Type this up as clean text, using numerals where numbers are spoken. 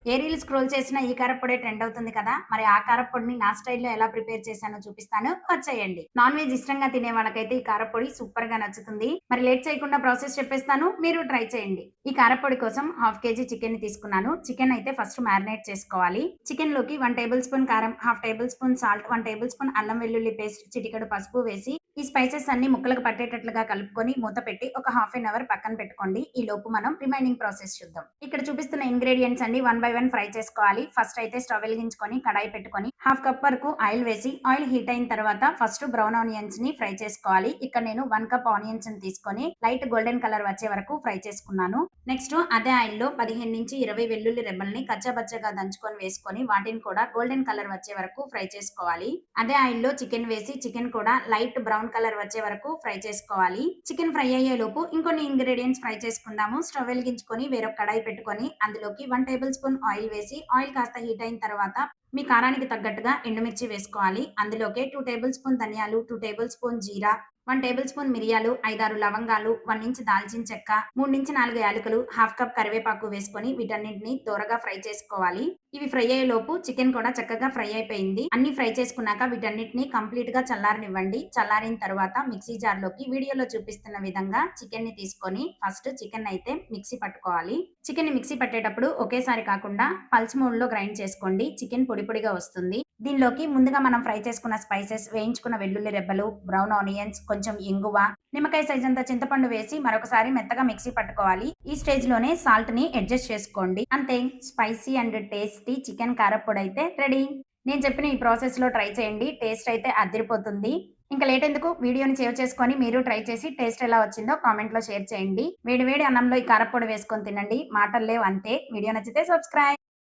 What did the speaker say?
ఏ reel scroll చేసినా ఈ కారప్పొడే trend అవుతుంది కదా! మరి ఆ కారప్పొడిని నా స్టైల్‌లో ఎలా ప్రిపేర్ చేశానో చూపిస్తాను. వచ్చేయండి. నాన్ వెజ్ ఇష్టంగా తినే వాళ్ళకైతే ఈ కారప్పొడి సూపర్‌గా నచ్చుతుంది. మరి లేట్ చేయకుండా ప్రాసెస్ చెప్పేస్తాను. మీరు ట్రై చేయండి. ఈ కారప్పొడి కోసం హాఫ్ కేజీ చికెన్‌ని తీసుకున్నాను. చికెన్ అయితే ఫస్ట్ మ్యారినేట్ చేసుకోవాలి. చికెన్‌లోకి 1 టేబుల్ స్పూన్ కారం, half table spoon salt, 1 table spoon అల్లం వెల్లుల్లి పేస్ట్, చిటికెడు పసుపు వేసి ఈ స్పైసెస్ అన్ని ముక్కలకు పట్టేటట్లుగా కలుపుకొని మూత పెట్టి ఒక హాఫ్ ఎన్ అవర్ పక్కన పెట్టుకోండి. ఈ లోపు మనం రిమైనింగ్ ప్రాసెస్ చూద్దాం. ఇక్కడ చూపిస్తున్న ఇంగ్రీడియెంట్స్ అన్ని 1 బై 1 ఫ్రై చేసుకోవాలి. ఫస్ట్ అయితే స్టవ్ వెలిగించుకొని కడాయి పెట్టుకొని హాఫ్ కప్ వరకు ఆయిల్ వేసి ఆయిల్ హీట్ అయిన తర్వాత ఫస్ట్ బ్రౌన్ ఆనియన్స్ ని ఫ్రై చేసుకోవాలి. ఇక్కడ నేను 1 కప్ ఆనియన్స్ ని తీసుకొని లైట్ గోల్డెన్ కలర్ వచ్చే వరకు ఫ్రై చేసుకున్నాను. నెక్స్ట్ అదే ఆయిల్ లో 15 నుంచి 20 వెల్లుల్లి రెబ్బల్ని కచ్చాబచ్చగా దంచుకొని వేసుకొని వాటిని కూడా గోల్డెన్ కలర్ వచ్చే వరకు ఫ్రై చేసుకోవాలి. అదే ఆయిల్ లో చికెన్ వేసి చికెన్ కూడా లైట్ బ్రౌన్ కలర్ వచ్చే వరకు ఫ్రై చేసుకోవాలి. చికెన్ ఫ్రై అయ్యే లోపు ఇంకొన్ని ఇంగ్రీడియంట్స్ ఫ్రై చేసుకుందాము. స్టవ్ వెలిగించుకొని వేరొక కడాయి పెట్టుకొని అందులోకి 1 టేబుల్ స్పూన్ ఆయిల్ వేసి ఆయిల్ కాస్త హీట్ అయిన తర్వాత మీ కారానికి తగ్గట్టుగా ఎండుమిర్చి వేసుకోవాలి. అందులోకే 2 టేబుల్ స్పూన్ ధనియాలు, 2 టేబుల్ స్పూన్ జీరా, 1 టేబుల్ స్పూన్ మిరియాలు, 5, 6 లవంగాలు, 1 ఇంచ్ దాల్చిన చెక్క, 3-4 యాలకులు, హాఫ్ కప్ కరివేపాకు వేసుకొని వీటన్నింటిని దోరగా ఫ్రై చేసుకోవాలి. ఇవి ఫ్రై అయ్యే లోపు చికెన్ కూడా చక్కగా ఫ్రై అయిపోయింది. అన్ని ఫ్రై చేసుకున్నాక వీటన్నిటిని కంప్లీట్ గా చల్లారనివ్వండి. చల్లారిన తర్వాత మిక్సీ జార్ లోకి వీడియోలో చూపిస్తున్న విధంగా చికెన్ ని తీసుకొని ఫస్ట్ చికెన్ అయితే మిక్సీ పట్టుకోవాలి. చికెన్ ని మిక్సీ పట్టేటప్పుడు ఒకేసారి కాకుండా పల్స్ మోడ్ లో గ్రైండ్ చేసుకోండి. చికెన్ పొడి పొడిగా వస్తుంది. దీనిలోకి ముందుగా మనం ఫ్రై చేసుకున్న స్పైసెస్, వేయించుకున్న వెల్లుల్లి రెబ్బలు, బ్రౌన్ ఆనియన్స్, కొంచెం ఇంగువ, నిమ్మకాయ సైజ్ అంత చింతపండు వేసి మరొకసారి మెత్తగా మిక్సీ పట్టుకోవాలి. ఈ స్టేజ్ లోనే సాల్ట్ ని అడ్జస్ట్ చేసుకోండి. అంతే, స్పైసీ అండ్ టేస్టీ చికెన్ కారప్పొడి అయితే రెడీ. నేను చెప్పిన ఈ ప్రాసెస్ లో ట్రై చేయండి. టేస్ట్ అయితే అదిరిపోతుంది. ఇంకా లేట్ ఎందుకు, వీడియోని సేవ్ చేసుకొని మీరు ట్రై చేసి టేస్ట్ ఎలా వచ్చిందో కామెంట్ లో షేర్ చేయండి. వేడి వేడి అన్నంలో ఈ కారప్పొడి వేసుకొని తినండి. మాటలు లేవు అంతే. వీడియో నచ్చితే సబ్స్క్రైబ్.